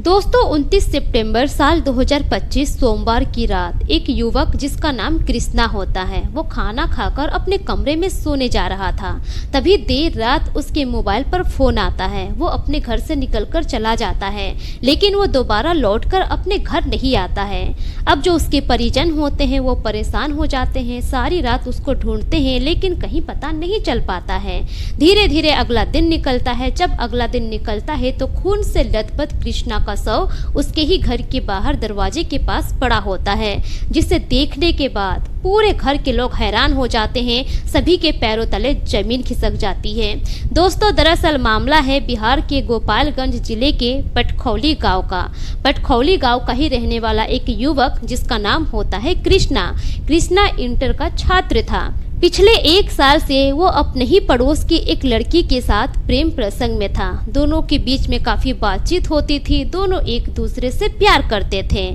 दोस्तों 29 सितंबर साल 2025 सोमवार की रात एक युवक जिसका नाम कृष्णा होता है वो खाना खाकर अपने कमरे में सोने जा रहा था। तभी देर रात उसके मोबाइल पर फोन आता है। वो अपने घर से निकलकर चला जाता है लेकिन वो दोबारा लौटकर अपने घर नहीं आता है। अब जो उसके परिजन होते हैं वो परेशान हो जाते हैं, सारी रात उसको ढूंढते हैं लेकिन कहीं पता नहीं चल पाता है। धीरे धीरे अगला दिन निकलता है। जब अगला दिन निकलता है तो खून से लथपथ कृष्णा का शव उसके ही घर के बाहर दरवाजे के पास पड़ा होता है, जिसे देखने के बाद पूरे घर के लोग हैरान हो जाते हैं। सभी के पैरों तले जमीन खिसक जाती है। दोस्तों दरअसल मामला है बिहार के गोपालगंज जिले के पटखौली गांव का। पटखौली गांव का ही रहने वाला एक युवक जिसका नाम होता है कृष्णा। कृष्णा इंटर का छात्र था। पिछले 1 साल से वो अपने ही पड़ोस की एक लड़की के साथ प्रेम प्रसंग में था। दोनों के बीच में काफी बातचीत होती थी, दोनों एक दूसरे से प्यार करते थे।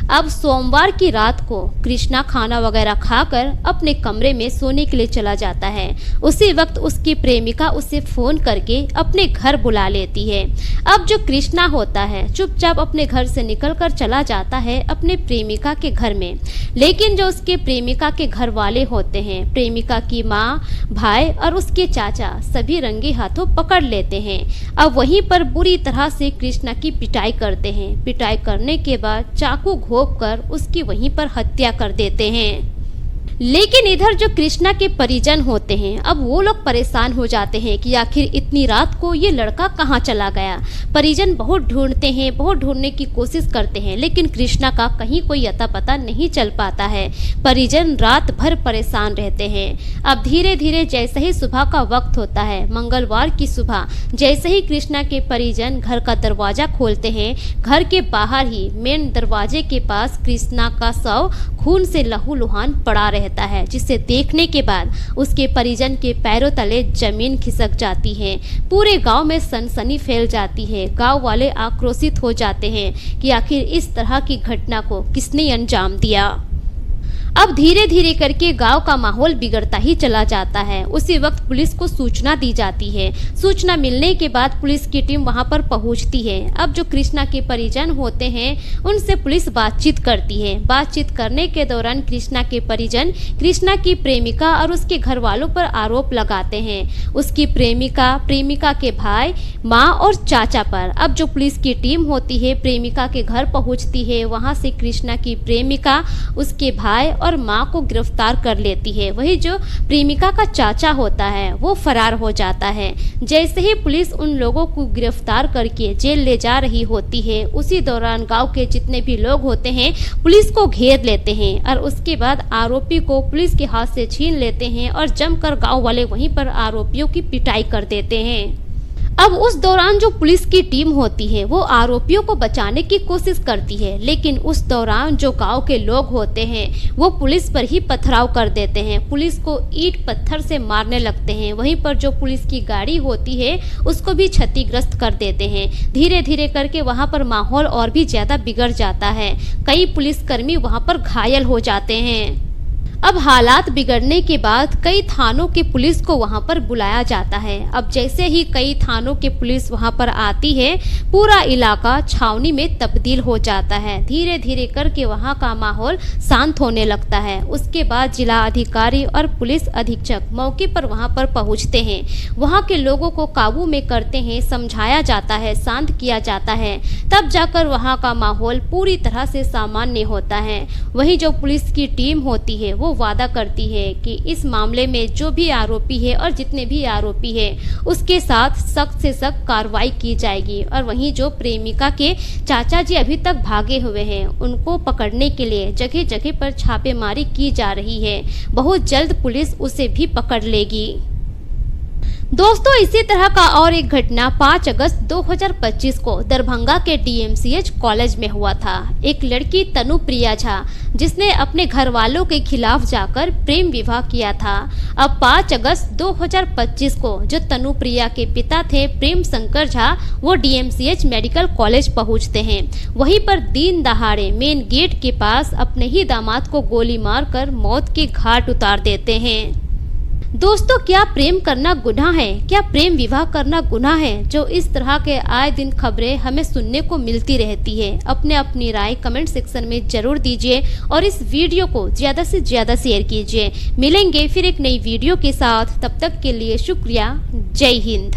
अब सोमवार की रात को कृष्णा खाना वगैरह खाकर अपने कमरे में सोने के लिए चला जाता है। उसी वक्त उसकी प्रेमिका उसे फोन करके अपने घर बुला लेती है। अब जो कृष्णा होता है चुपचाप अपने घर से निकलकर चला जाता है अपने प्रेमिका के घर में, लेकिन जो उसके प्रेमिका के घर वाले होते हैं, प्रेमिका की माँ, भाई और उसके चाचा सभी रंगे हाथों पकड़ लेते हैं। अब वहीं पर बुरी तरह से कृष्णा की पिटाई करते हैं। पिटाई करने के बाद चाकू घोंपकर उसकी वहीं पर हत्या कर देते हैं। लेकिन इधर जो कृष्णा के परिजन होते हैं अब वो लोग परेशान हो जाते हैं कि आखिर इतनी रात को ये लड़का कहाँ चला गया। परिजन बहुत ढूंढते हैं, बहुत ढूंढने की कोशिश करते हैं लेकिन कृष्णा का कहीं कोई अता पता नहीं चल पाता है। परिजन रात भर परेशान रहते हैं। अब धीरे धीरे जैसे ही सुबह का वक्त होता है, मंगलवार की सुबह, जैसे ही कृष्णा के परिजन घर का दरवाजा खोलते हैं, घर के बाहर ही मेन दरवाजे के पास कृष्णा का शव खून से लहूलुहान पड़ा रहता है, जिसे देखने के बाद उसके परिजन के पैरों तले जमीन खिसक जाती है। पूरे गांव में सनसनी फैल जाती है। गांव वाले आक्रोशित हो जाते हैं कि आखिर इस तरह की घटना को किसने अंजाम दिया। अब धीरे धीरे करके गांव का माहौल बिगड़ता ही चला जाता है। उसी वक्त पुलिस को सूचना दी जाती है। सूचना मिलने के बाद पुलिस की टीम वहां पर पहुंचती है। अब जो कृष्णा के परिजन होते हैं उनसे पुलिस बातचीत करती है। बातचीत करने के दौरान कृष्णा के परिजन कृष्णा की प्रेमिका और उसके घर वालों पर आरोप लगाते हैं, उसकी प्रेमिका के भाई, माँ और चाचा पर। अब जो पुलिस की टीम होती है प्रेमिका के घर पहुँचती है। वहाँ से कृष्णा की प्रेमिका, उसके भाई और मां को गिरफ्तार कर लेती है। वही जो प्रेमिका का चाचा होता है वो फरार हो जाता है। जैसे ही पुलिस उन लोगों को गिरफ्तार करके जेल ले जा रही होती है, उसी दौरान गांव के जितने भी लोग होते हैं पुलिस को घेर लेते हैं और उसके बाद आरोपी को पुलिस के हाथ से छीन लेते हैं और जमकर गांव वाले वहीं पर आरोपियों की पिटाई कर देते हैं। अब उस दौरान जो पुलिस की टीम होती है वो आरोपियों को बचाने की कोशिश करती है, लेकिन उस दौरान जो गांव के लोग होते हैं वो पुलिस पर ही पथराव कर देते हैं, पुलिस को ईंट पत्थर से मारने लगते हैं। वहीं पर जो पुलिस की गाड़ी होती है उसको भी क्षतिग्रस्त कर देते हैं। धीरे धीरे करके वहां पर माहौल और भी ज्यादा बिगड़ जाता है। कई पुलिसकर्मी वहां पर घायल हो जाते हैं। अब हालात बिगड़ने के बाद कई थानों के पुलिस को वहां पर बुलाया जाता है। अब जैसे ही कई थानों के पुलिस वहां पर आती है पूरा इलाका छावनी में तब्दील हो जाता है। धीरे धीरे करके वहां का माहौल शांत होने लगता है। उसके बाद जिला अधिकारी और पुलिस अधीक्षक मौके पर वहां पर पहुंचते हैं, वहां के लोगों को काबू में करते हैं, समझाया जाता है, शांत किया जाता है, तब जाकर वहां का माहौल पूरी तरह से सामान्य होता है। वहीं जो पुलिस की टीम होती है वो वादा करती है कि इस मामले में जो भी आरोपी है और जितने भी आरोपी है उसके साथ सख्त से सख्त कार्रवाई की जाएगी। और वहीं जो प्रेमिका के चाचा जी अभी तक भागे हुए हैं उनको पकड़ने के लिए जगह जगह पर छापेमारी की जा रही है। बहुत जल्द पुलिस उसे भी पकड़ लेगी। दोस्तों इसी तरह का और एक घटना 5 अगस्त 2025 को दरभंगा के डीएमसीएच कॉलेज में हुआ था। एक लड़की तनुप्रिया झा जिसने अपने घर वालों के खिलाफ जाकर प्रेम विवाह किया था। अब 5 अगस्त 2025 को जो तनुप्रिया के पिता थे प्रेम शंकर झा वो डीएमसीएच मेडिकल कॉलेज पहुंचते हैं। वहीं पर दिन दहाड़े मेन गेट के पास अपने ही दामाद को गोली मारकर मौत के घाट उतार देते हैं। दोस्तों, क्या प्रेम करना गुनाह है? क्या प्रेम विवाह करना गुनाह है? जो इस तरह के आए दिन खबरें हमें सुनने को मिलती रहती है। अपनी राय कमेंट सेक्शन में जरूर दीजिए और इस वीडियो को ज़्यादा से ज़्यादा शेयर कीजिए। मिलेंगे फिर एक नई वीडियो के साथ, तब तक के लिए शुक्रिया। जय हिंद।